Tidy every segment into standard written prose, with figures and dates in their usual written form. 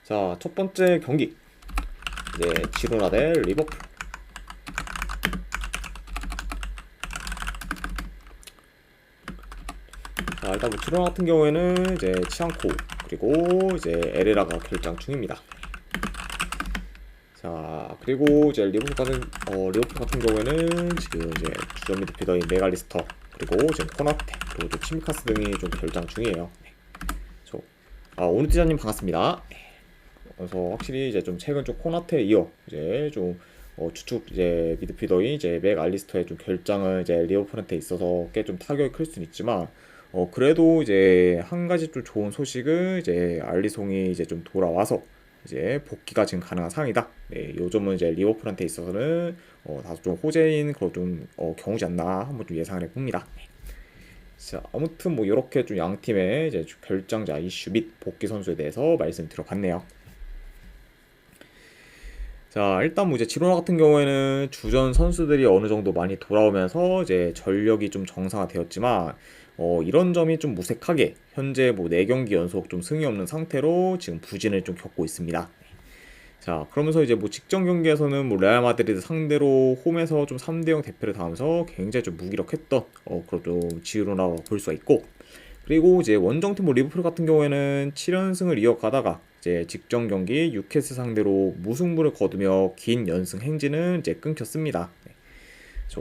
자, 첫 번째 경기. 이제 지로나 대 리버풀. 자, 일단 뭐 지로나 같은 경우에는 이제 치앙코 그리고 이제 에레라가 결장 중입니다. 자, 그리고 이제 리버풀 같은 경우에는 지금 이제 주전 미드필더인 메갈리스터 그리고 지금 코나테 그리고 또 치미카스 등이 좀 결장 중이에요. 오누티자님 반갑습니다. 그래서 확실히 이제 좀 최근 좀 코나테에 이어 이제 좀 주축 이제 미드필더인 이제 맥알리스터의 좀 결장을 이제 리버풀한테 있어서 꽤 좀 타격이 클 수는 있지만 그래도 이제 한 가지 좀 좋은 소식은 이제 알리송이 이제 좀 돌아와서 이제 복귀가 지금 가능한 상황이다. 네, 요점은 이제 리버풀한테 있어서는 다소 좀 호재인 그런 좀 경우지 않나 한번 좀 예상을 해봅니다. 자, 아무튼 뭐 이렇게 좀 양 팀의 이제 결장자 이슈 및 복귀 선수에 대해서 말씀드려봤네요. 자, 일단 뭐 이제 지로나 같은 경우에는 주전 선수들이 어느 정도 많이 돌아오면서 이제 전력이 좀 정상화되었지만 이런 점이 좀 무색하게 현재 뭐 4경기 연속 좀 승이 없는 상태로 지금 부진을 좀 겪고 있습니다. 자, 그러면서 이제 뭐 직전 경기에서는 뭐 레알 마드리드 상대로 홈에서 좀 3대0 대패를 당하면서 굉장히 좀 무기력했던 그런 좀 지로나라고 볼 수가 있고, 그리고 이제 원정팀 뭐 리버풀 같은 경우에는 7연승을 이어가다가 이제 직전 경기 뉴캐슬 상대로 무승부를 거두며 긴 연승 행진은 이제 끊겼습니다.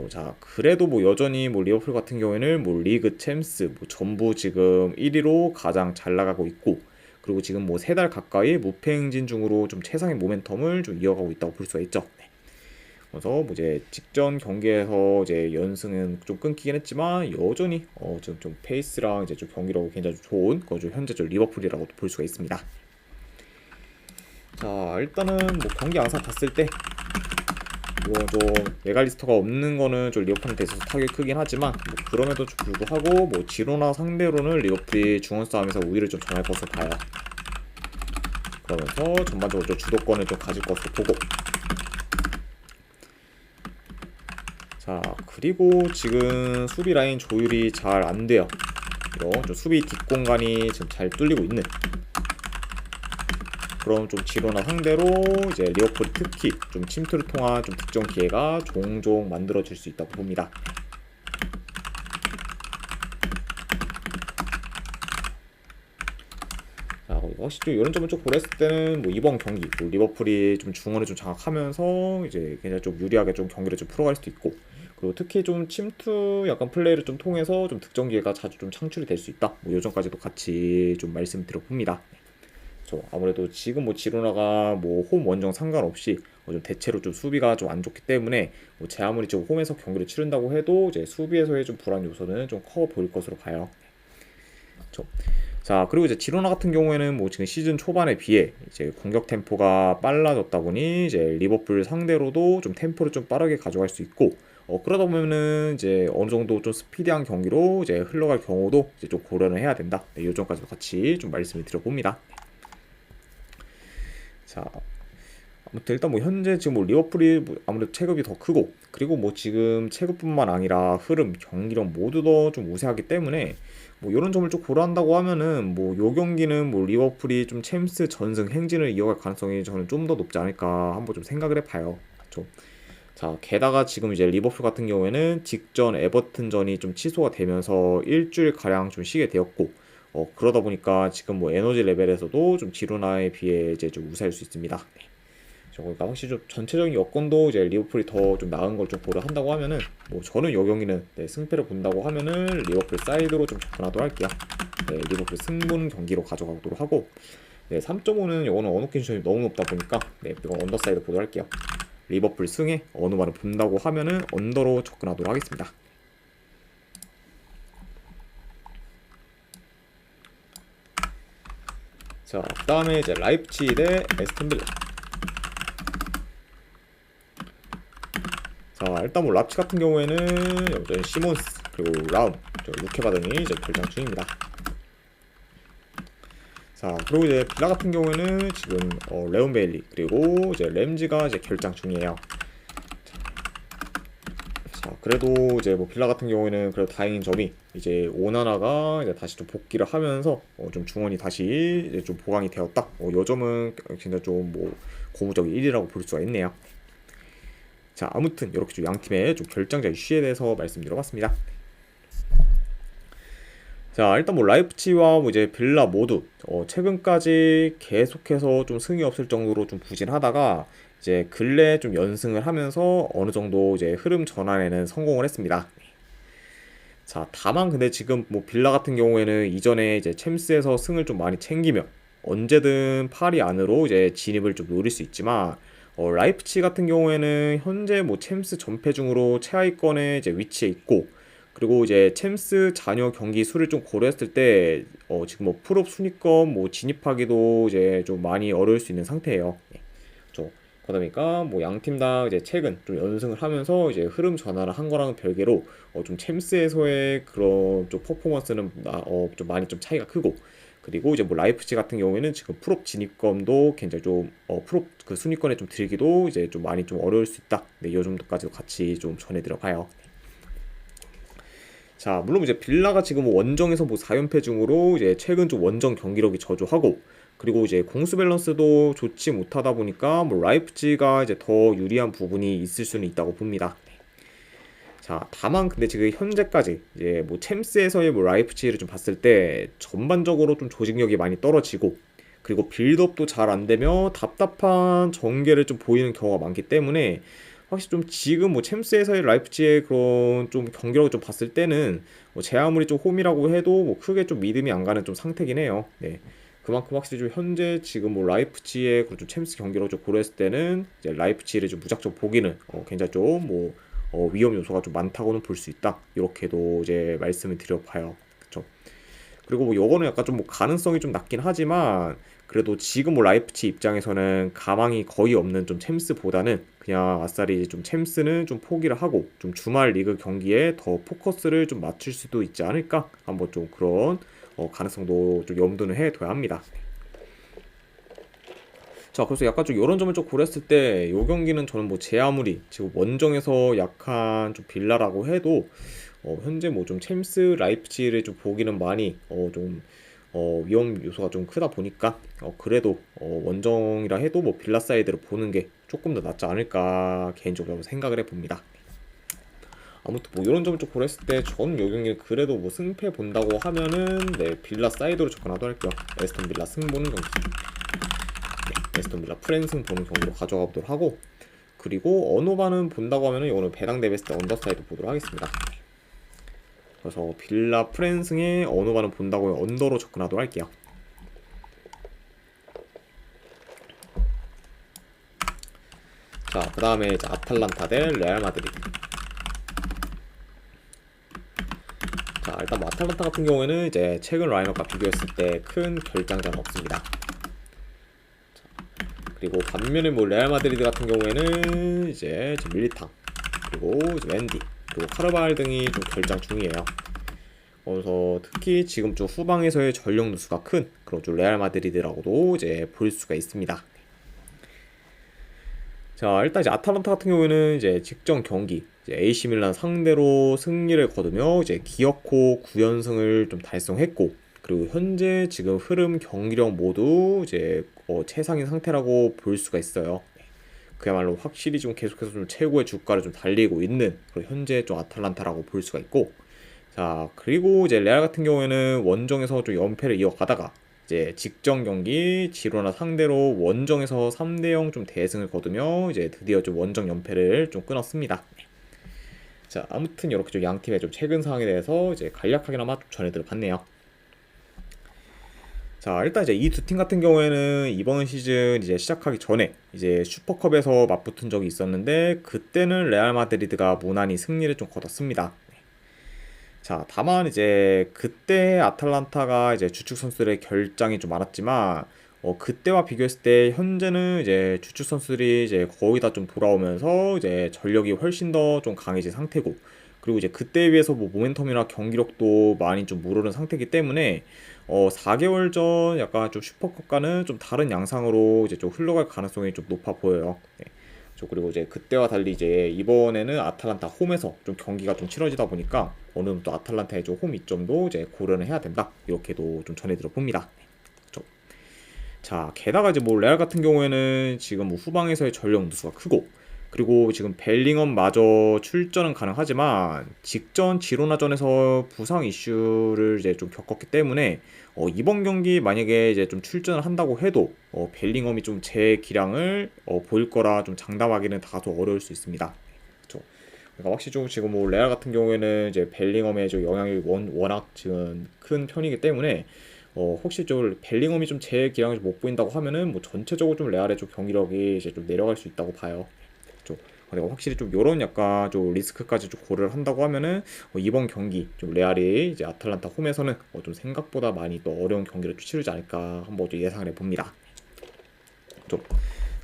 자, 그래도 뭐 여전히 뭐 리버풀 같은 경우에는 뭐 리그 챔스 뭐 전부 지금 1위로 가장 잘 나가고 있고, 그리고 지금 뭐 3달 가까이 무패 행진 중으로 좀 최상의 모멘텀을 좀 이어가고 있다고 볼 수가 있죠. 그래서 뭐 이제 직전 경기에서 이제 연승은 좀 끊기긴 했지만 여전히 지금 좀 페이스랑 이제 좀 경기력이 굉장히 좋은 좀 현재 좀 리버풀이라고 볼 수가 있습니다. 자, 일단은 뭐 경기 양상 봤을 때 뭐 좀 메갈리스터가 없는 거는 좀 리버풀한테 있어서 타격이 크긴 하지만 뭐 그럼에도 불구하고 뭐 지로나 상대로는 리버풀이 중원 싸움에서 우위를 좀 점할 것으로 봐요. 그러면서 전반적으로 좀 주도권을 좀 가질 것으로 보고, 자, 그리고 지금 수비 라인 조율이 잘 안 돼요. 이런 좀 수비 뒷공간이 지금 잘 뚫리고 있는 그럼 좀 지로나 상대로 이제 리버풀이 특히 좀 침투를 통한 좀 득점 기회가 종종 만들어질 수 있다고 봅니다. 자, 확실히 좀 이런 점을 좀 고려했을 때는 뭐 이번 경기 뭐 리버풀이 좀 중원을 좀 장악하면서 이제 굉장히 좀 유리하게 좀 경기를 좀 풀어갈 수도 있고, 그리고 특히 좀 침투 약간 플레이를 좀 통해서 좀 득점 기회가 자주 좀 창출이 될 수 있다. 뭐 요점까지도 같이 좀 말씀드려 봅니다. 아무래도 지금 뭐 지로나가 뭐 홈 원정 상관없이 좀 대체로 좀 수비가 좀 안 좋기 때문에 뭐 제 아무리 좀 홈에서 경기를 치른다고 해도 이제 수비에서의 좀 불안 요소는 좀 커 보일 것으로 봐요. 자, 그리고 이제 지로나 같은 경우에는 뭐 지금 시즌 초반에 비해 이제 공격 템포가 빨라졌다 보니 이제 리버풀 상대로도 좀 템포를 좀 빠르게 가져갈 수 있고, 그러다 보면은 이제 어느 정도 좀 스피디한 경기로 이제 흘러갈 경우도 이제 좀 고려를 해야 된다. 네, 요점까지도 같이 좀 말씀을 드려봅니다. 자, 아무튼 일단 뭐 현재 지금 뭐 리버풀이 뭐 아무래도 체급이 더 크고, 그리고 뭐 지금 체급뿐만 아니라 흐름, 경기력 모두 더 좀 우세하기 때문에 뭐 이런 점을 좀 고려한다고 하면은 뭐 요 경기는 뭐 리버풀이 좀 챔스 전승 행진을 이어갈 가능성이 저는 좀 더 높지 않을까 한번 좀 생각을 해봐요. 그렇죠? 자, 게다가 지금 이제 리버풀 같은 경우에는 직전 에버튼전이 좀 취소가 되면서 일주일 가량 좀 쉬게 되었고, 그러다 보니까 지금 뭐 에너지 레벨에서도 좀 지로나에 비해 이제 좀 우세할 수 있습니다. 그러니까 확실히 좀 전체적인 여건도 이제 리버풀이 더 좀 나은 걸 좀 고려한다고 하면은 뭐 저는 이 경기는 승패를 본다고 하면은 리버풀 사이드로 좀 접근하도록 할게요. 네, 리버풀 승분 경기로 가져가도록 하고, 네, 3.5는 이거는 언어 컨디션이 너무 높다 보니까 네, 이건 언더사이드 보도록 할게요. 리버풀 승에 어느 말을 본다고 하면은 언더로 접근하도록 하겠습니다. 자, 그 다음에 이제 라이프치히 대 에스턴 빌라. 자, 일단 뭐 랍치 같은 경우에는 여전히 시몬스 그리고 라움, 루케바 등이 이제 결장 중입니다. 자, 그리고 이제 빌라 같은 경우에는 지금 레온 베일리 그리고 이제 램지가 이제 결장 중이에요. 자, 그래도 이제 뭐 빌라 같은 경우에는 그래도 다행인 점이 이제 오나나가 이제 다시 좀 복귀를 하면서 좀 중원이 다시 이제 좀 보강이 되었다. 요 점은 진짜 좀 뭐 고무적인 1위라고 볼 수가 있네요. 자, 아무튼 이렇게 좀 양 팀의 좀 결정적 이슈에 대해서 말씀드려봤습니다. 자, 일단 뭐 라이프치히와 뭐 이제 빌라 모두 최근까지 계속해서 좀 승이 없을 정도로 좀 부진하다가 이제 근래 좀 연승을 하면서 어느 정도 이제 흐름 전환에는 성공을 했습니다. 자, 다만 근데 지금 뭐 빌라 같은 경우에는 이전에 이제 챔스에서 승을 좀 많이 챙기며 언제든 파리 안으로 이제 진입을 좀 노릴 수 있지만 라이프치히 같은 경우에는 현재 뭐 챔스 전패 중으로 최하위권에 이제 위치해 있고, 그리고 이제 챔스 잔여 경기 수를 좀 고려했을 때 지금 뭐 풀업 순위권 뭐 진입하기도 이제 좀 많이 어려울 수 있는 상태예요. 네. 그렇죠. 그러다 보니까 뭐 양 팀 다 이제 최근 좀 연승을 하면서 이제 흐름 전환을 한 거랑은 별개로 좀 챔스에서의 그런 좀 퍼포먼스는 좀 많이 좀 차이가 크고, 그리고 이제 뭐 라이프치 같은 경우에는 지금 풀업 진입권도 굉장히 좀 풀업 그 순위권에 좀 들기도 이제 좀 많이 좀 어려울 수 있다. 네, 이 정도까지도 같이 좀 전해드려 봐요. 자, 물론 이제 빌라가 지금 뭐 원정에서 뭐 4연패 중으로 이제 최근 좀 원정 경기력이 저조하고, 그리고 이제 공수 밸런스도 좋지 못하다 보니까 뭐 라이프치히가 이제 더 유리한 부분이 있을 수는 있다고 봅니다. 자, 다만 근데 지금 현재까지 이제 뭐 챔스에서의 뭐 라이프치히를 좀 봤을 때 전반적으로 좀 조직력이 많이 떨어지고, 그리고 빌드업도 잘 안 되며 답답한 전개를 좀 보이는 경우가 많기 때문에 확실히 좀 지금 뭐 챔스에서의 라이프치히의 그런 좀 경기력을 좀 봤을 때는 제 아무리 좀 홈이라고 해도 뭐 크게 좀 믿음이 안 가는 좀 상태긴 해요. 네. 그만큼 확실히 좀 현재 지금 뭐 라이프치히의 그런 좀 챔스 경기력을 좀 고려했을 때는 이제 라이프치히를 좀 무작정 보기는 굉장히 좀뭐 위험 요소가 좀 많다고는 볼 수 있다. 이렇게도 이제 말씀을 드려봐요. 그쵸? 그리고 뭐 요거는 약간 좀 뭐 가능성이 좀 낮긴 하지만 그래도 지금 뭐 라이프치 입장에서는 가망이 거의 없는 좀 챔스보다는 그냥 아싸리 좀 챔스는 좀 포기를 하고 좀 주말 리그 경기에 더 포커스를 좀 맞출 수도 있지 않을까, 한번 좀 그런 가능성도 좀 염두는 해둬야 합니다. 자, 그래서 약간 좀 이런 점을 좀 고렸을 때 이 경기는 저는 뭐 제 아무리 지금 원정에서 약한 좀 빌라라고 해도 현재 뭐 좀 챔스 라이프치히를 좀 보기는 많이 좀 위험 요소가 좀 크다 보니까 그래도 원정이라 해도 뭐 빌라 사이드를 보는 게 조금 더 낫지 않을까 개인적으로 생각을 해봅니다. 아무튼 뭐 이런 점을 좀 고렸을 때 저는 이 경기는 그래도 뭐 승패 본다고 하면은 네, 빌라 사이드로 접근하도록 할게요. 에스턴 빌라 승 보는 경기, 에스턴 빌라 프랜승 보는 경기로 가져가 보도록 하고, 그리고 언어반은 본다고 하면은 이거는 배당 대 베스트 언더사이드 보도록 하겠습니다. 그래서 빌라 프랜승의 언어반은 본다고 하면 언더로 접근하도록 할게요. 자, 그 다음에 이제 아탈란타 대 레알 마드리드. 자, 일단 뭐 아탈란타 같은 경우에는 이제 최근 라인업과 비교했을 때 큰 결장자는 없습니다. 그리고 반면에 뭐 레알 마드리드 같은 경우에는 이제 밀리탕, 그리고 이제 웬디, 그리고 카르발 등이 좀 결장 중이에요. 그래서 특히 지금 좀 후방에서의 전력 누수가 큰 그런 좀 레알 마드리드라고도 이제 볼 수가 있습니다. 자, 일단 이제 아탈란타 같은 경우에는 이제 직전 경기 이제 AC 밀란 상대로 승리를 거두며 이제 기어코 9연승을 좀 달성했고, 그리고 현재 지금 흐름 경기력 모두 이제 최상인 상태라고 볼 수가 있어요. 그야말로 확실히 좀 계속해서 좀 최고의 주가를 좀 달리고 있는 그런 현재 좀 아탈란타라고 볼 수가 있고, 자, 그리고 이제 레알 같은 경우에는 원정에서 좀 연패를 이어가다가 이제 직전 경기 지로나 상대로 원정에서 3대0 좀 대승을 거두며 이제 드디어 좀 원정 연패를 좀 끊었습니다. 자, 아무튼 이렇게 좀 양 팀의 좀 최근 상황에 대해서 이제 간략하게나마 좀 전해드려 봤네요. 자, 일단 이제 이 두 팀 같은 경우에는 이번 시즌 이제 시작하기 전에 이제 슈퍼컵에서 맞붙은 적이 있었는데 그때는 레알 마드리드가 무난히 승리를 좀 거뒀습니다. 자, 다만 이제 그때 아탈란타가 이제 주축 선수들의 결장이 좀 많았지만 그때와 비교했을 때 현재는 이제 주축 선수들이 이제 거의 다 좀 돌아오면서 이제 전력이 훨씬 더 좀 강해진 상태고, 그리고 이제 그때에 비해서 뭐 모멘텀이나 경기력도 많이 좀 무르른 상태이기 때문에 4개월 전 약간 좀 슈퍼컵과는 좀 다른 양상으로 이제 좀 흘러갈 가능성이 좀 높아 보여요. 네. 그리고 이제 그때와 달리 이제 이번에는 아탈란타 홈에서 좀 경기가 좀 치러지다 보니까 어느 정도 아탈란타의 좀 홈 이점도 이제 고려는 해야 된다. 이렇게도 좀 전해들어 봅니다. 그렇죠. 자, 게다가 이제 뭐 레알 같은 경우에는 지금 뭐 후방에서의 전력 누수가 크고, 그리고 지금 벨링엄마저 출전은 가능하지만 직전 지로나전에서 부상 이슈를 이제 좀 겪었기 때문에 이번 경기 만약에 이제 좀 출전을 한다고 해도 벨링엄이 좀 제 기량을 보일 거라 좀 장담하기는 다소 어려울 수 있습니다. 그렇죠. 그러니까 확실히 좀 지금 뭐 레알 같은 경우에는 이제 벨링엄의 좀 영향이 워낙 지금 큰 편이기 때문에 혹시 좀 벨링엄이 좀 제 기량을 못 보인다고 하면은 뭐 전체적으로 좀 레알의 좀 경기력이 이제 좀 내려갈 수 있다고 봐요. 좀 내가 확실히 좀 요런 약간 좀 리스크까지 좀 고려를 한다고 하면은 이번 경기 좀 레알이 이제 아탈란타 홈에서는 좀 생각보다 많이 또 어려운 경기를 치르지 않을까 한번 좀 예상을 해봅니다. 좀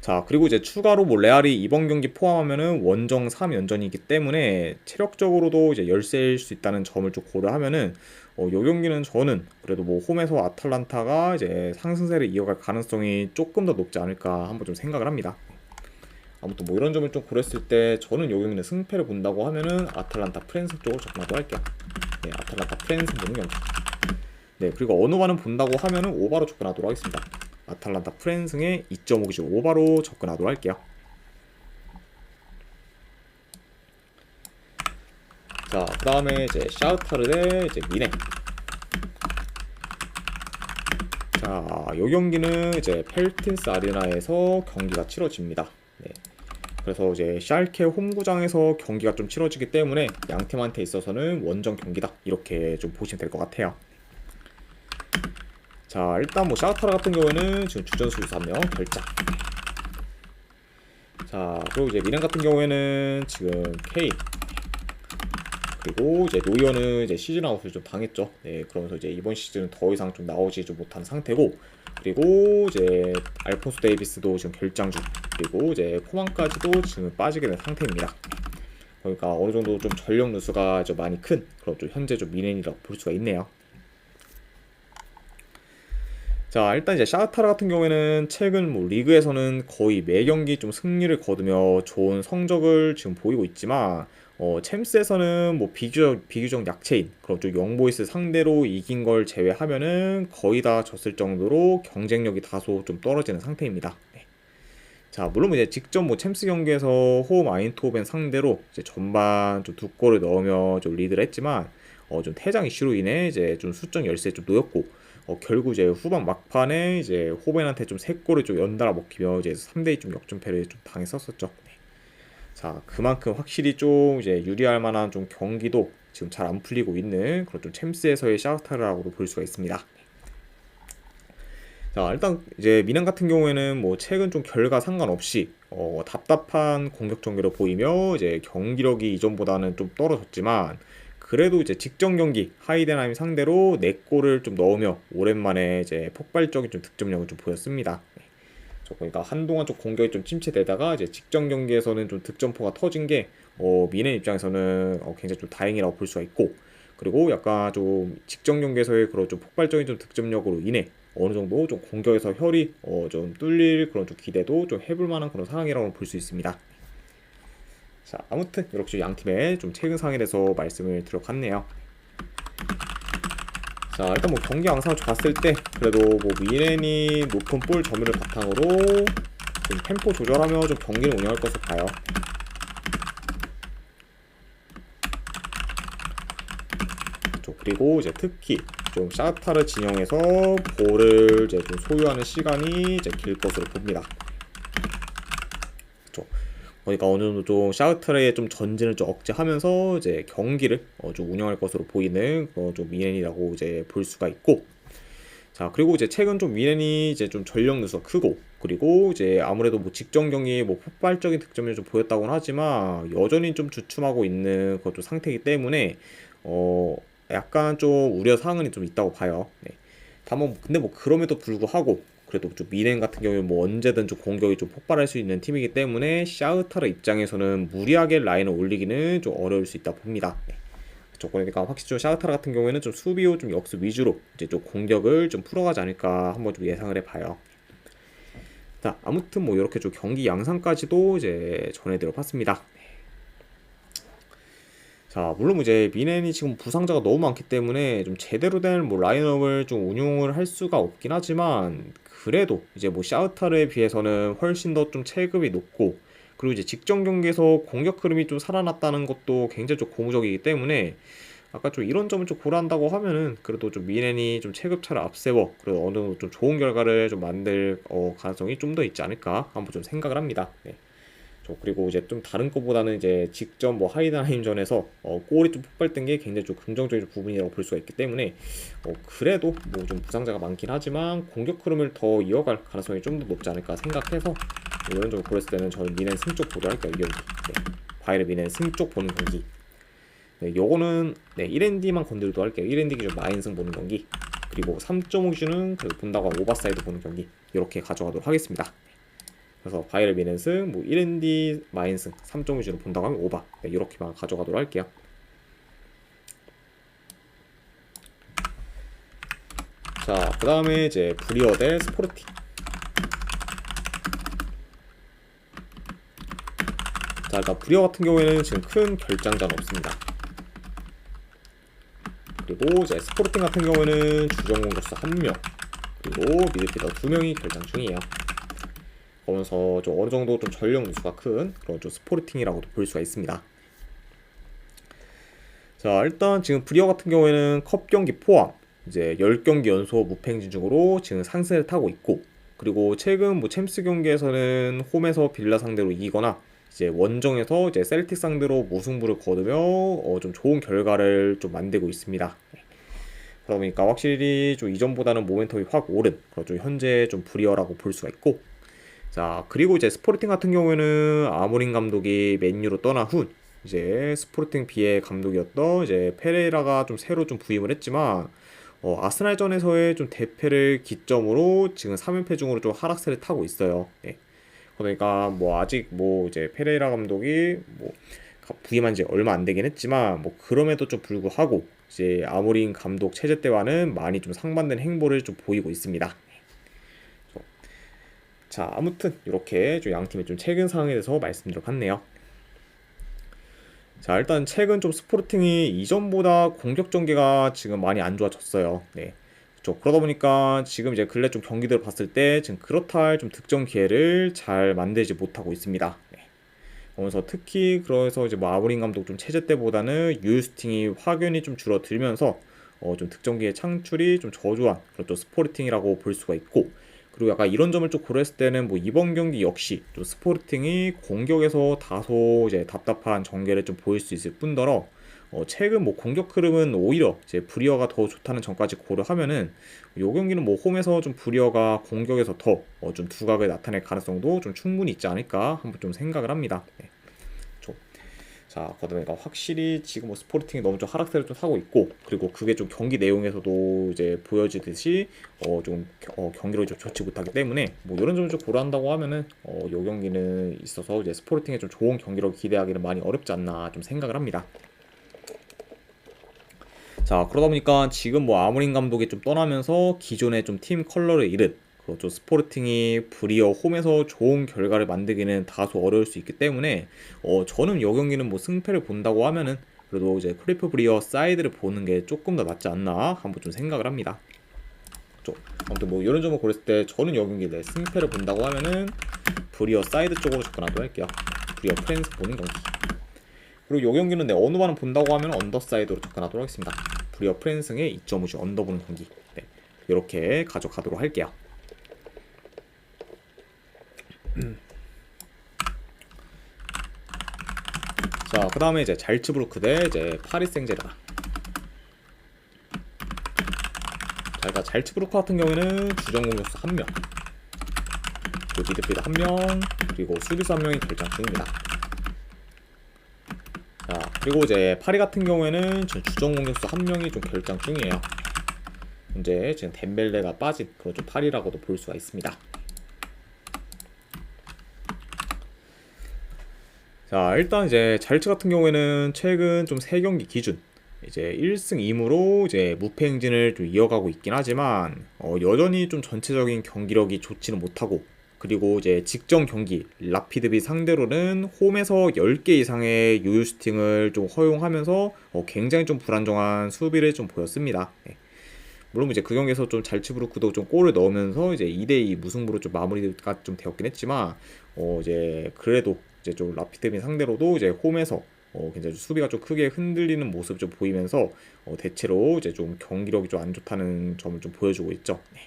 자, 그리고 이제 추가로 뭐 레알이 이번 경기 포함하면은 원정 3연전이기 때문에 체력적으로도 이제 열세일 수 있다는 점을 좀 고려하면은 요 경기는 저는 그래도 뭐 홈에서 아탈란타가 이제 상승세를 이어갈 가능성이 조금 더 높지 않을까 한번 좀 생각을 합니다. 아무튼 뭐 이런 점을 좀 고렸을 때 저는 요 경기는 승패를 본다고 하면은 아탈란타 프랜스 쪽으로 접근하도록 할게요. 네, 아탈란타 프랜스 보는 경기. 네, 그리고 어느 바는 본다고 하면은 오바로 접근하도록 하겠습니다. 아탈란타 프랜스의 2.5 기준 오바로 접근하도록 할게요. 자, 그 다음에 이제 샤우타르 대 이제 미네. 자, 요 경기는 이제 펠틴스 아레나에서 경기가 치러집니다. 네. 그래서 이제 샬케 홈구장에서 경기가 좀 치러지기 때문에 양 팀한테 있어서는 원정 경기다 이렇게 좀 보시면 될 것 같아요. 자, 일단 뭐 샤우타르 같은 경우에는 지금 주전수 3명 결장. 자, 그리고 이제 미넨 같은 경우에는 지금 케인, 그리고 이제 노이어는 이제 시즌 아웃을 좀 당했죠. 네, 그러면서 이제 이번 시즌은 더 이상 좀 나오지 좀 못한 상태고, 그리고 이제 알폰소 데이비스도 지금 결장 중, 그리고 이제 코만까지도 지금 빠지게 된 상태입니다. 그러니까 어느 정도 좀 전력 누수가 좀 많이 큰 그런 좀 현재 좀 미넨이라고 볼 수가 있네요. 자, 일단 이제 샤흐타르 같은 경우에는 최근 뭐 리그에서는 거의 매 경기 좀 승리를 거두며 좋은 성적을 지금 보이고 있지만 챔스에서는 뭐 비교적 약체인 그런 좀 영보이스 상대로 이긴 걸 제외하면은 거의 다 졌을 정도로 경쟁력이 다소 좀 떨어지는 상태입니다. 네. 자, 물론 이제 직접 뭐 챔스 경기에서 홈 아인토벤 상대로 이제 전반 좀 두 골을 넣으며 좀 리드를 했지만 좀 퇴장 이슈로 인해 이제 좀 수적 열세에 좀 놓였고 결국 이제 후반 막판에 이제 호벤한테 좀 세 골을 좀 연달아 먹히며 이제 3대2 좀 역전패를 좀 당했었었죠. 네. 자, 그만큼 확실히 좀 이제 유리할 만한 좀 경기도 지금 잘 안 풀리고 있는 그런 좀 챔스에서의 샤흐타르라고도 볼 수가 있습니다. 자, 일단 이제 미넨 같은 경우에는 뭐 최근 좀 결과 상관없이 답답한 공격 전개로 보이며 이제 경기력이 이전보다는 좀 떨어졌지만 그래도 이제 직전 경기 하이덴하임 상대로 4골을 좀 넣으며 오랜만에 이제 폭발적인 좀 득점력을 좀 보였습니다. 네. 그러니까 한동안 좀 공격이 좀 침체되다가 이제 직전 경기에서는 좀 득점포가 터진 게 미넨 입장에서는 굉장히 좀 다행이라고 볼 수가 있고, 그리고 약간 좀 직전 경기에서의 그런 좀 폭발적인 좀 득점력으로 인해 어느 정도 좀 공격에서 혈이 좀 뚫릴 그런 좀 기대도 좀 해볼 만한 그런 상황이라고 볼 수 있습니다. 자, 아무튼 이렇게 양 팀의 좀 최근 상황에 대해서 말씀을 드려봤네요. 자, 일단 뭐 경기 양상을 봤을 때 그래도 뭐 미넨이 높은 볼 점유를 바탕으로 좀 템포 조절하며 좀 경기를 운영할 것을 봐요. 그리고 이제 특히 좀 샤흐타르 진영에서 볼을 이제 좀 소유하는 시간이 이제 길 것으로 봅니다. 그렇죠. 그러니까 어느 정도 좀 샤흐타르의 좀 전진을 좀 억제하면서 이제 경기를 좀 운영할 것으로 보이는 좀 미넨이라고 이제 볼 수가 있고, 자, 그리고 이제 최근 좀 미넨이 이제 좀 전력 누수가 크고, 그리고 이제 아무래도 뭐 직전 경기에 뭐 폭발적인 득점을 좀 보였다고는 하지만 여전히 좀 주춤하고 있는 그것도 상태이기 때문에 어 약간 좀 우려 사항은 좀 있다고 봐요. 네. 다만 근데 뭐 그럼에도 불구하고 그래도 좀 미넨 같은 경우에 뭐 언제든 좀 공격이 좀 폭발할 수 있는 팀이기 때문에 샤흐타르 입장에서는 무리하게 라인을 올리기는 좀 어려울 수 있다 봅니다. 네. 그러니까 확실히 좀 샤흐타르 같은 경우에는 좀 수비 후 좀 역습 위주로 이제 좀 공격을 좀 풀어가지 않을까 한번 좀 예상을 해봐요. 자, 아무튼 뭐 이렇게 좀 경기 양상까지도 이제 전해드려 봤습니다. 자, 물론 이제 미넨이 지금 부상자가 너무 많기 때문에 좀 제대로 된 뭐 라인업을 좀 운용을 할 수가 없긴 하지만, 그래도 이제 뭐 샤우타르에 비해서는 훨씬 더 좀 체급이 높고, 그리고 이제 직전 경기에서 공격 흐름이 좀 살아났다는 것도 굉장히 좀 고무적이기 때문에, 아까 좀 이런 점을 좀 고려한다고 하면은 그래도 좀 미넨이 좀 체급차를 앞세워 그래도 어느 정도 좀 좋은 결과를 좀 만들 가능성이 좀 더 있지 않을까 한번 좀 생각을 합니다. 네. 그리고 이제 좀 다른 것보다는 이제 직접 뭐 하이든하임전에서 골이 좀 폭발된 게 굉장히 좀 긍정적인 부분이라고 볼 수가 있기 때문에, 그래도 뭐 좀 부상자가 많긴 하지만 공격 흐름을 더 이어갈 가능성이 좀 더 높지 않을까 생각해서, 뭐 이런 점을 고렸을 때는 저는 미넨 승 쪽 보도록 할게요. 이 경기. 네. 바이에른 미넨 승 쪽 보는 경기. 네, 요거는 네, 1엔디만 건드리도록 할게요. 1엔디 기준 마인승 보는 경기, 그리고 3.5 기준은 그래도 본다고 오버사이드 보는 경기, 이렇게 가져가도록 하겠습니다. 그래서 바이에른 미넨승, 뭐 1엔디 마인승, 3.5 기준으로 본다고 하면 오버, 네, 이렇게만 가져가도록 할게요. 자, 그 다음에 이제 브리어 대 스포르팅. 자, 일단 브리어 같은 경우에는 지금 큰 결장자는 없습니다. 그리고 이제 스포르팅 같은 경우에는 주전 공격수 1명, 그리고 미드필더 2명이 결장 중이에요. 그러면서 좀 어느 정도 좀 전력 누수가 큰 그런 좀 스포르팅이라고도 볼 수가 있습니다. 자, 일단 지금 브리어 같은 경우에는 컵 경기 포함 이제 10경기 연속 무패행진 중으로 지금 상승을 타고 있고, 그리고 최근 뭐 챔스 경기에서는 홈에서 빌라 상대로 이기거나 이제 원정에서 이제 셀틱 상대로 무승부를 거두며 좀 좋은 결과를 좀 만들고 있습니다. 그러다 보니까 확실히 좀 이전보다는 모멘텀이 확 오른 그런 좀 현재 좀 브리어라고 볼 수가 있고, 자, 그리고 이제 스포르팅 같은 경우에는 아모린 감독이 맨유로 떠난 후 이제 스포르팅 B의 감독이었던 이제 페레이라가 좀 새로 좀 부임을 했지만, 아스날전에서의 좀 대패를 기점으로 지금 3연패 중으로 좀 하락세를 타고 있어요. 네. 그러니까 뭐 아직 뭐 이제 페레이라 감독이 뭐 부임한 지 얼마 안 되긴 했지만, 뭐 그럼에도 좀 불구하고 이제 아모린 감독 체제 때와는 많이 좀 상반된 행보를 좀 보이고 있습니다. 자, 아무튼 이렇게 좀 양 팀의 좀 최근 상황에 대해서 말씀드려봤네요. 자, 일단 최근 좀 스포르팅이 이전보다 공격 전개가 지금 많이 안 좋아졌어요. 네. 그러다 보니까 지금 이제 근래 좀 경기들을 봤을 때 지금 그렇다 할 좀 득점 기회를 잘 만들지 못하고 있습니다. 네. 그래서 특히 그래서 이제 뭐 아모린 감독 좀 체제 때보다는 유스팅이 확연히 좀 줄어들면서 좀 득점 기회 창출이 좀 저조한 그런 또 스포르팅이라고 볼 수가 있고, 그리고 약간 이런 점을 좀 고려했을 때는 뭐 이번 경기 역시 좀 스포르팅이 공격에서 다소 이제 답답한 전개를 좀 보일 수 있을 뿐더러, 최근 뭐 공격 흐름은 오히려 이제 브리어가 더 좋다는 점까지 고려하면은 요 경기는 뭐 홈에서 좀 브리어가 공격에서 더 좀 두각을 나타낼 가능성도 좀 충분히 있지 않을까 한번 좀 생각을 합니다. 네. 자, 그러다 확실히 지금 뭐 스포르팅이 너무 좀 하락세를 좀 하고 있고, 그리고 그게 좀 경기 내용에서도 이제 보여지듯이 경기력이 좀 좋지 못하기 때문에 뭐 이런 점을 좀 고려한다고 하면은 요 경기는 있어서 이제 스포르팅에 좀 좋은 경기력 기대하기는 많이 어렵지 않나 좀 생각을 합니다. 자, 그러다 보니까 지금 뭐 아모린 감독이 좀 떠나면서 기존의 좀 팀 컬러를 잃은 그리고 좀 스포르팅이 브리어 홈에서 좋은 결과를 만들기는 다소 어려울 수 있기 때문에 저는 이 경기는 뭐 승패를 본다고 하면은 그래도 이제 크리프 브리어 사이드를 보는 게 조금 더 낫지 않나 한번 좀 생각을 합니다. 아무튼 뭐 이런 점을 고렸을 때 저는 이 경기 내 승패를 본다고 하면은 브리어 사이드 쪽으로 접근하도록 할게요. 브리어 프렌스 보는 경기. 그리고 이 경기는 내 어느 반을 본다고 하면 언더 사이드로 접근하도록 하겠습니다. 브리어 프렌스의 2.5주 언더 보는 경기. 네, 이렇게 가져가도록 할게요. 자, 그 다음에 이제 잘츠부르크 대 이제 파리 생제르맹. 자, 일단 잘츠부르크 같은 경우에는 주전 공격수 1명, 그리고 미드필더 1명, 그리고 수비수 1명이 결장 중입니다. 자, 그리고 이제 파리 같은 경우에는 지금 주전 공격수 1명이 좀 결장 중이에요. 이제 지금 덴벨레가 빠진 그런 좀 파리라고도 볼 수가 있습니다. 자, 일단 이제 잘츠 같은 경우에는 최근 좀 3경기 기준 이제 1승 2무로 이제 무패 행진을 좀 이어가고 있긴 하지만 여전히 좀 전체적인 경기력이 좋지는 못하고, 그리고 이제 직전 경기 라피드비 상대로는 홈에서 10개 이상의 유효 슈팅을 좀 허용하면서 굉장히 좀 불안정한 수비를 좀 보였습니다. 네. 물론 이제 그 경기에서 좀 잘츠부르크도 좀 골을 넣으면서 이제 2대2 무승부로 좀 마무리가 좀 되었긴 했지만 이제 그래도 이제 좀 라피드비 상대로도 이제 홈에서 굉장히 수비가 좀 크게 흔들리는 모습 좀 보이면서 대체로 이제 좀 경기력이 좀 안 좋다는 점을 좀 보여주고 있죠. 네.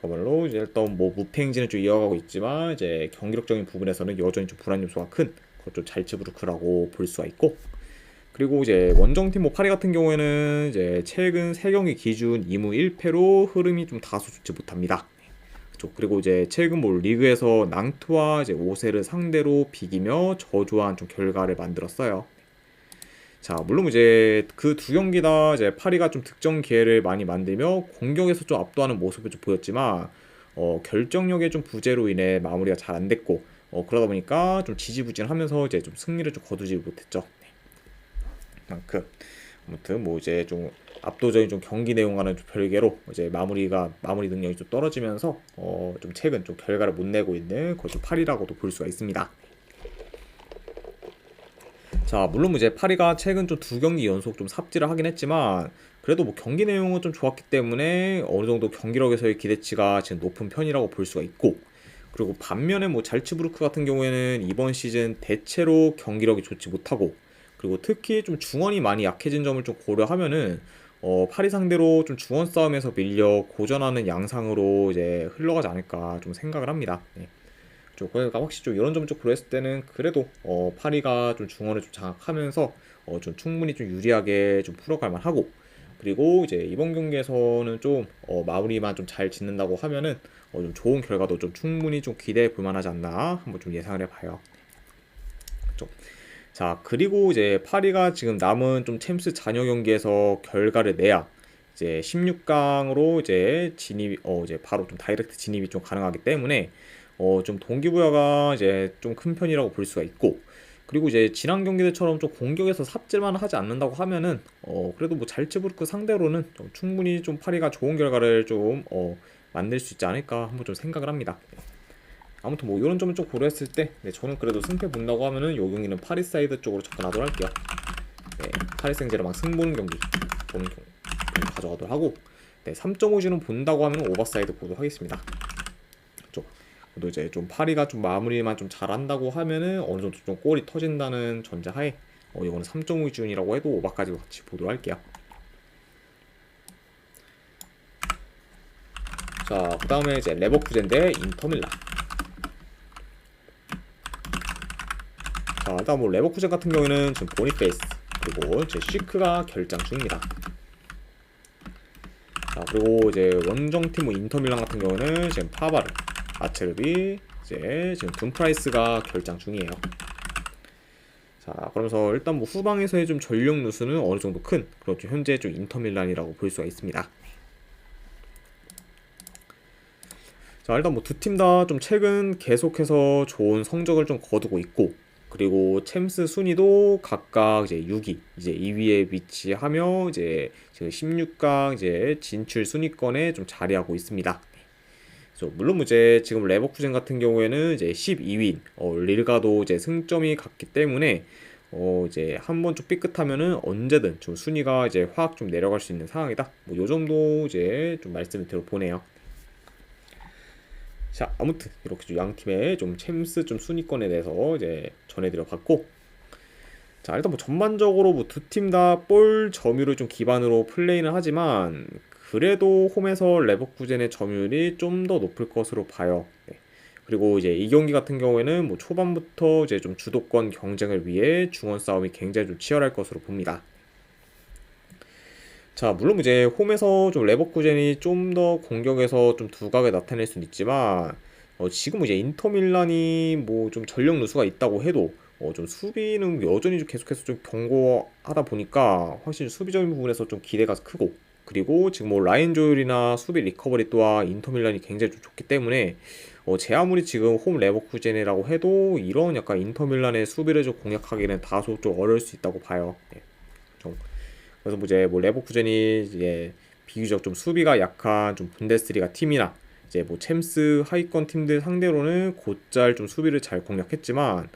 그야말로 이제 일단 뭐 무패 행진을 좀 이어가고 있지만 이제 경기력적인 부분에서는 여전히 좀 불안 요소가 큰 그것 좀 잘츠부르크라고 볼 수가 있고, 그리고 이제 원정팀 뭐 파리 같은 경우에는 이제 최근 3경기 기준 2무 1패로 흐름이 좀 다소 좋지 못합니다. 그렇죠. 그리고 이제 최근 뭐 리그에서 낭투와 이제 오세를 상대로 비기며 저조한 좀 결과를 만들었어요. 자, 물론 이제 그 두 경기 다 이제 파리가 좀 득점 기회를 많이 만들며 공격에서 좀 압도하는 모습을 좀 보였지만 결정력의 좀 부재로 인해 마무리가 잘 안 됐고 그러다 보니까 좀 지지부진하면서 이제 좀 승리를 좀 거두지 못했죠. 네. 만큼 아무튼 뭐 이제 좀 압도적인 좀 경기 내용과는 좀 별개로 이제 마무리 능력이 좀 떨어지면서 좀 최근 좀 결과를 못 내고 있는 그좀 파리라고도 볼 수가 있습니다. 자, 물론 이제 파리가 최근 좀 2경기 연속 좀 삽질을 하긴 했지만 그래도 뭐 경기 내용은 좀 좋았기 때문에 어느 정도 경기력에서의 기대치가 지금 높은 편이라고 볼 수가 있고, 그리고 반면에 뭐 잘츠부르크 같은 경우에는 이번 시즌 대체로 경기력이 좋지 못하고, 그리고 특히 좀 중원이 많이 약해진 점을 좀 고려하면은 파리 상대로 좀 중원 싸움에서 밀려 고전하는 양상으로 이제 흘러가지 않을까 좀 생각을 합니다. 네. 그러니까 확실히 좀 이런 점을 좀 고려했을 때는 그래도 파리가 좀 중원을 좀 장악하면서 좀 충분히 좀 유리하게 좀 풀어갈 만하고, 그리고 이제 이번 경기에서는 좀 마무리만 좀 잘 짓는다고 하면은 좀 좋은 결과도 좀 충분히 좀 기대해 볼 만하지 않나 한번 좀 예상을 해봐요. 그렇죠. 자, 그리고 이제 파리가 지금 남은 좀 챔스 잔여 경기에서 결과를 내야 이제 16강으로 이제 이제 바로 좀 다이렉트 진입이 좀 가능하기 때문에 좀 동기부여가 이제 좀 큰 편이라고 볼 수가 있고, 그리고 이제 지난 경기들처럼 좀 공격에서 삽질만 하지 않는다고 하면은 그래도 뭐 잘츠부르크 상대로는 좀 충분히 좀 파리가 좋은 결과를 좀 만들 수 있지 않을까 한번 좀 생각을 합니다. 아무튼 뭐 이런 점을 좀 고려했을 때 저는 그래도 승패 본다고 하면은 요 경기는 파리 사이드 쪽으로 접근하도록 할게요. 네, 파리 생제르맹 승 보는 경기 보는 경기 가져가도록 하고, 3.5진은 본다고 하면 오버사이드 보도록 하겠습니다. 또 이제 좀 파리가 좀 마무리만 좀 잘한다고 하면은 어느 정도 좀 골이 터진다는 전제하에 이거는 3.5 기준이라고 해도 오버까지 같이 보도록 할게요. 자, 그 다음에 이제 레버쿠젠 대 인터밀란. 자, 일단 뭐 레버쿠젠 같은 경우에는 지금 보니페이스 그리고 이제 시크가 결장 중입니다. 자, 그리고 이제 원정팀 뭐 인터밀란 같은 경우는 지금 파바르, 아체르비, 이제 지금 둠프라이스가 결장 중이에요. 자, 그러면서 일단 뭐 후방에서의 좀 전력 누수는 어느 정도 큰 그렇죠. 현재 좀 인터밀란이라고 볼 수가 있습니다. 자, 일단 뭐 두 팀 다 좀 최근 계속해서 좋은 성적을 좀 거두고 있고, 그리고 챔스 순위도 각각 이제 6위, 이제 2위에 위치하며 이제 지금 16강 이제 진출 순위권에 좀 자리하고 있습니다. 물론 이제 지금 레버쿠젠 같은 경우에는 이제 12위 릴가도 이제 승점이 같기 때문에 이제 한번 좀 삐끗하면은 언제든 좀 순위가 이제 확 좀 내려갈 수 있는 상황이다. 뭐 요 정도 이제 좀 말씀을 드려보네요. 자, 아무튼 이렇게 좀 양 팀의 좀 챔스 좀 순위권에 대해서 이제 전해드려봤고, 자, 일단 뭐 전반적으로 뭐 두 팀 다 볼 점유를 좀 기반으로 플레이는 하지만 그래도 홈에서 레버쿠젠의 점유율이 좀 더 높을 것으로 봐요. 네. 그리고 이제 이 경기 같은 경우에는 뭐 초반부터 이제 좀 주도권 경쟁을 위해 중원 싸움이 굉장히 좀 치열할 것으로 봅니다. 자, 물론 이제 홈에서 좀 레버쿠젠이 좀 더 공격에서 좀 두각을 나타낼 수는 있지만 지금 이제 인터밀란이 뭐 좀 전력 누수가 있다고 해도 좀 수비는 여전히 좀 계속해서 좀 견고하다 보니까 확실히 수비적인 부분에서 좀 기대가 크고, 그리고 지금 뭐 라인 조율이나 수비 리커버리 또한 인터밀란이 굉장히 좀 좋기 때문에 제 아무리 지금 홈 레버쿠젠이라고 해도 이런 약간 인터밀란의 수비를 좀 공략하기는 다소 좀 어려울 수 있다고 봐요. 네. 그래서 뭐 이제 뭐 레버쿠젠이 이제 비교적 좀 수비가 약한 좀 분데스리가 팀이나 이제 뭐 챔스 하위권 팀들 상대로는 곧잘 좀 수비를 잘 공략했지만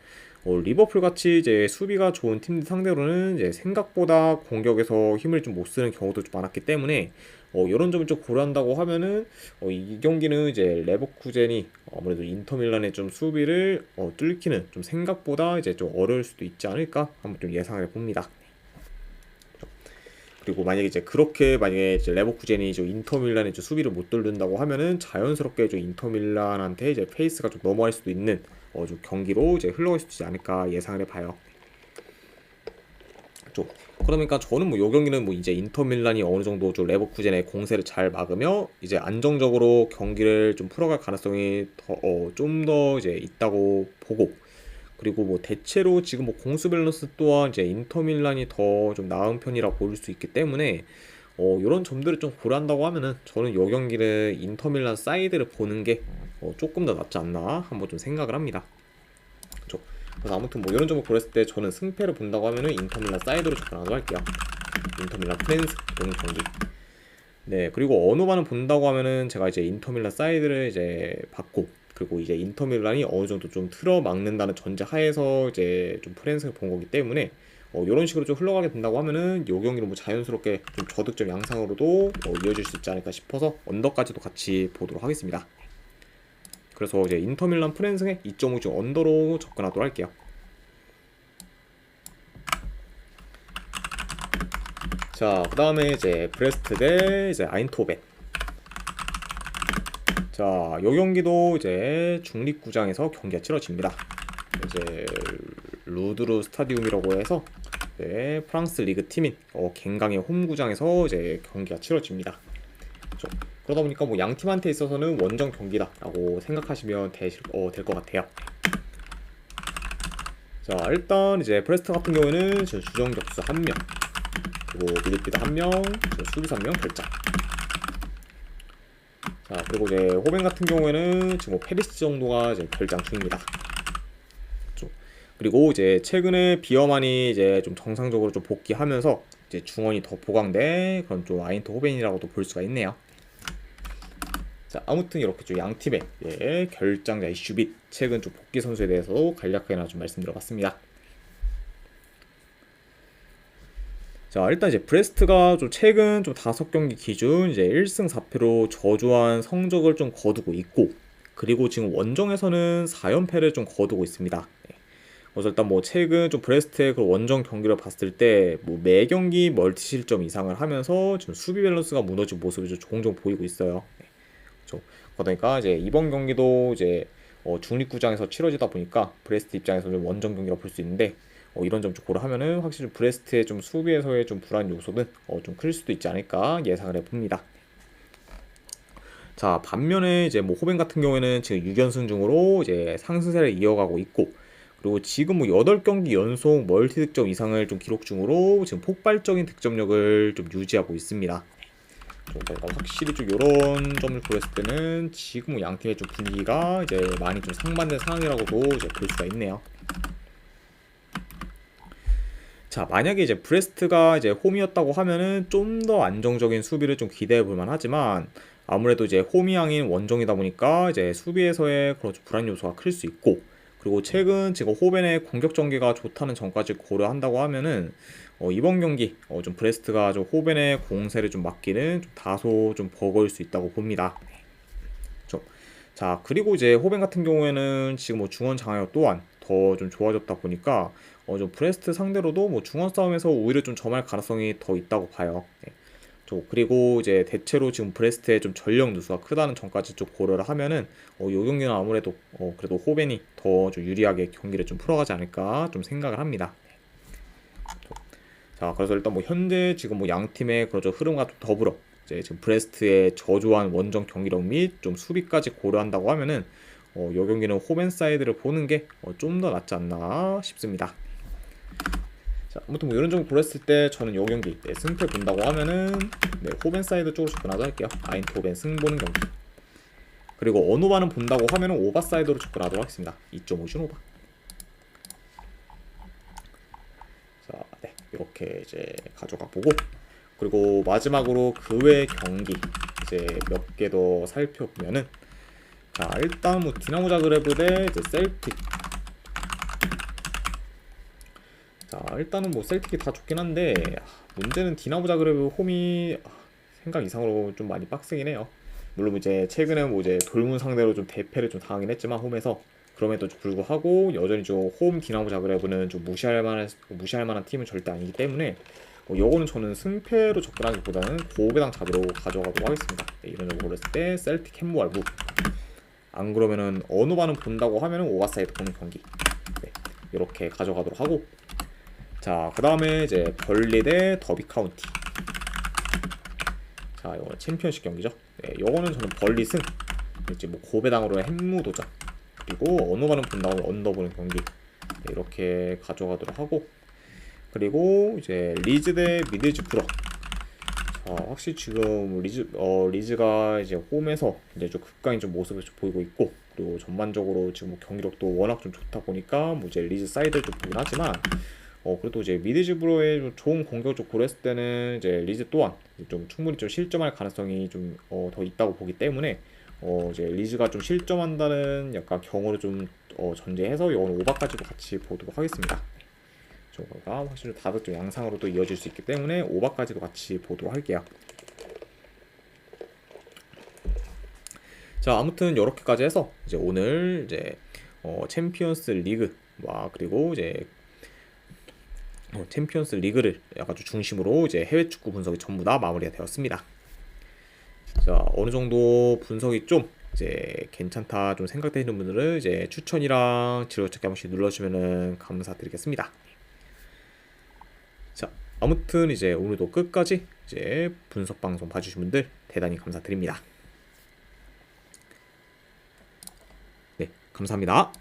리버풀 같이 이제 수비가 좋은 팀들 상대로는 이제 생각보다 공격에서 힘을 좀 못 쓰는 경우도 좀 많았기 때문에 이런 점을 좀 고려한다고 하면은 이 경기는 이제 레버쿠젠이 아무래도 인터밀란의 좀 수비를 뚫기는 좀 생각보다 이제 좀 어려울 수도 있지 않을까 한번 좀 예상을 해봅니다. 그리고 만약에 이제 그렇게 만약에 이제 레버쿠젠이 좀 인터밀란의 좀 수비를 못 뚫는다고 하면은 자연스럽게 좀 인터밀란한테 이제 페이스가 좀 넘어갈 수도 있는 좀 경기로 이제 흘러갈 수 있지 않을까 예상을 해봐요. 좀 그러니까 저는 뭐 요 경기는 뭐 이제 인터밀란이 어느 정도 좀 레버쿠젠의 공세를 잘 막으며 이제 안정적으로 경기를 좀 풀어갈 가능성이 좀 더 이제 있다고 보고, 그리고 뭐 대체로 지금 뭐 공수 밸런스 또한 이제 인터밀란이 더 좀 나은 편이라 보일 수 있기 때문에 이런 점들을 좀 고려한다고 하면은 저는 요 경기를 인터밀란 사이드를 보는 게 조금 더 낫지 않나 한번 좀 생각을 합니다. 그렇죠? 그래서 아무튼 뭐 이런 점을 고렸을 때 저는 승패를 본다고 하면은 인터밀란 사이드로 접근하도록 할게요. 인터밀란 프렌스 오늘 경기. 네, 그리고 언어반을 본다고 하면은 제가 이제 인터밀란 사이드를 이제 받고, 그리고 이제 인터밀란이 어느 정도 좀 틀어 막는다는 전제 하에서 이제 좀 프렌스를 본 거기 때문에 이런 식으로 좀 흘러가게 된다고 하면은 요 경기는 뭐 자연스럽게 좀 저득점 양상으로도 이어질 수 있지 않을까 싶어서 언더까지도 같이 보도록 하겠습니다. 그래서 이제 인터밀란 프렌스의 2.5중 언더로 접근하도록 할게요. 자, 그 다음에 이제 브레스트 대 이제 아인토벤. 자, 요 경기도 이제 중립구장에서 경기가 치러집니다. 이제 루드루 스타디움이라고 해서 프랑스 리그 팀인 갱강의 홈구장에서 이제 경기가 치러집니다. 그렇죠? 그러다 보니까 뭐 양 팀한테 있어서는 원정 경기다라고 생각하시면 될 것 같아요. 자, 일단 이제 프레스트 같은 경우에는 지금 주전 격수 1명, 그리고 미드필더 1명, 수비수 1명 결장. 자, 그리고 이제 호벤 같은 경우에는 지금 뭐 페리시 정도가 이제 결장 중입니다. 그렇죠? 그리고 이제 최근에 비어만이 이제 좀 정상적으로 좀 복귀하면서 이제 중원이 더 보강된 그런 좀 아인토 호벤이라고도 볼 수가 있네요. 자, 아무튼 이렇게 좀 양 팀의 결장자 이슈 및 최근 좀 복귀 선수에 대해서 간략하게나 좀 말씀드려봤습니다. 자, 일단 이제 브레스트가 좀 최근 좀 5경기 기준 이제 1승 4패로 저조한 성적을 좀 거두고 있고, 그리고 지금 원정에서는 4연패를 좀 거두고 있습니다. 그래서 일단 뭐 최근 좀 브레스트의 그 원정 경기를 봤을 때 뭐 매 경기 멀티 실점 이상을 하면서 지금 수비 밸런스가 무너진 모습을 좀 종종 보이고 있어요. 그렇죠. 그러니까 이제 이번 경기도 이제 중립구장에서 치러지다 보니까 브레스트 입장에서는 원정 경기라 볼 수 있는데 이런 점 좀 고려하면은 확실히 브레스트의 좀 수비에서의 좀 불안 요소는 좀 클 수도 있지 않을까 예상을 해봅니다. 자, 반면에 이제 뭐 호벤 같은 경우에는 지금 6연승 중으로 이제 상승세를 이어가고 있고, 그리고 지금 뭐 8경기 연속 멀티 득점 이상을 좀 기록 중으로 지금 폭발적인 득점력을 좀 유지하고 있습니다. 그러니까 확실히 좀 이런 점을 고렸을 때는 지금 뭐 양 팀의 좀 분위기가 이제 많이 좀 상반된 상황이라고도 이제 볼 수가 있네요. 자, 만약에 이제 브레스트가 이제 홈이었다고 하면은 좀 더 안정적인 수비를 좀 기대해 볼 만하지만, 아무래도 이제 홈이 아닌 원정이다 보니까 이제 수비에서의 그런 좀 불안 요소가 클 수 있고, 그리고 최근 지금 호벤의 공격 전개가 좋다는 점까지 고려한다고 하면은 이번 경기 좀 브레스트가 좀 호벤의 공세를 좀 막기는 좀 다소 좀 버거울 수 있다고 봅니다. 그렇죠? 자, 그리고 이제 호벤 같은 경우에는 지금 뭐 중원 장악력 또한 더 좀 좋아졌다 보니까 좀 브레스트 상대로도 뭐 중원 싸움에서 오히려 좀 점할 가능성이 더 있다고 봐요. 네. 그리고 이제 대체로 지금 브레스트의 좀 전력 누수가 크다는 점까지 좀 고려를 하면은 요 경기는 아무래도 그래도 호벤이 더 좀 유리하게 경기를 좀 풀어가지 않을까 좀 생각을 합니다. 자, 그래서 일단 뭐 현재 지금 뭐 양 팀의 그런 흐름과 더불어 이제 지금 브레스트의 저조한 원정 경기력 및 좀 수비까지 고려한다고 하면은 요 경기는 호벤 사이드를 보는 게 좀 더 낫지 않나 싶습니다. 자, 아무튼 뭐 이런 점 고렸을 때 저는 요 경기 승패 본다고 하면은 호벤 사이드 쪽으로 접근하도록 할게요. 아인토벤 승 보는 경기. 그리고 언오바는 본다고 하면은 오바 사이드로 접근하도록 하겠습니다. 2.5준 오바. 자, 이렇게 이제 가져가 보고, 그리고 마지막으로 그 외 경기 이제 몇 개 더 살펴보면은, 자 일단 뭐 디나모 자그레브 대 이제 셀틱. 자 일단은 뭐 셀틱이 다 좋긴 한데 문제는 디나모 자그레브 홈이 생각 이상으로 좀 많이 빡세긴 해요. 물론 이제 최근에 뭐 이제 돌문 상대로 좀 대패를 좀 당하긴 했지만 홈에서, 그럼에도 불구하고 여전히 좀 홈 디나모 자그레브는 좀 무시할 만한 팀은 절대 아니기 때문에 요거는 저는 승패로 접근하기보다는 고배당 잡으로 가져가도록 하겠습니다. 네, 이런 적으로 했을 때 셀틱 햄모알부, 안 그러면은 어느 반은 본다고 하면은 오버사이드 보는 경기, 네, 이렇게 가져가도록 하고, 자 그 다음에 이제 벌리 대 더비 카운티. 자 이거 챔피언십 경기죠. 네, 요거는 저는 벌리 승, 이제 뭐 고배당으로의 햄무 도전, 그리고 어느 반은 본다고 언더 보는 경기, 네, 이렇게 가져가도록 하고, 그리고 이제 리즈 대 미드즈 브러. 자 확실히 지금 리즈가 이제 홈에서 이제 좀 극강인 좀 모습을 좀 보이고 있고, 그리고 전반적으로 지금 뭐 경기력도 워낙 좀 좋다 보니까 뭐 이제 리즈 사이드를 좀 보긴 하지만, 그래도 이제 미드즈 브로의 좀 좋은 공격을 좀 고려했을 때는 이제 리즈 또한 좀 충분히 좀 실점할 가능성이 좀 더 있다고 보기 때문에, 이제 리즈가 좀 실점한다는 약간 경우를 좀 전제해서 이건 오바까지도 같이 보도록 하겠습니다. 저거가 확실히 다들 좀 양상으로 또 이어질 수 있기 때문에 오바까지도 같이 보도록 할게요. 자 아무튼 이렇게까지 해서 이제 오늘 이제 챔피언스 리그, 와 그리고 이제 챔피언스 리그를 약간 좀 중심으로 이제 해외 축구 분석이 전부 다 마무리가 되었습니다. 자 어느 정도 분석이 좀 이제 괜찮다 좀 생각되시는 분들은 이제 추천이랑 즐겨찾기 한 번씩 눌러주시면 감사드리겠습니다. 자 아무튼 이제 오늘도 끝까지 이제 분석 방송 봐주신 분들 대단히 감사드립니다. 네 감사합니다.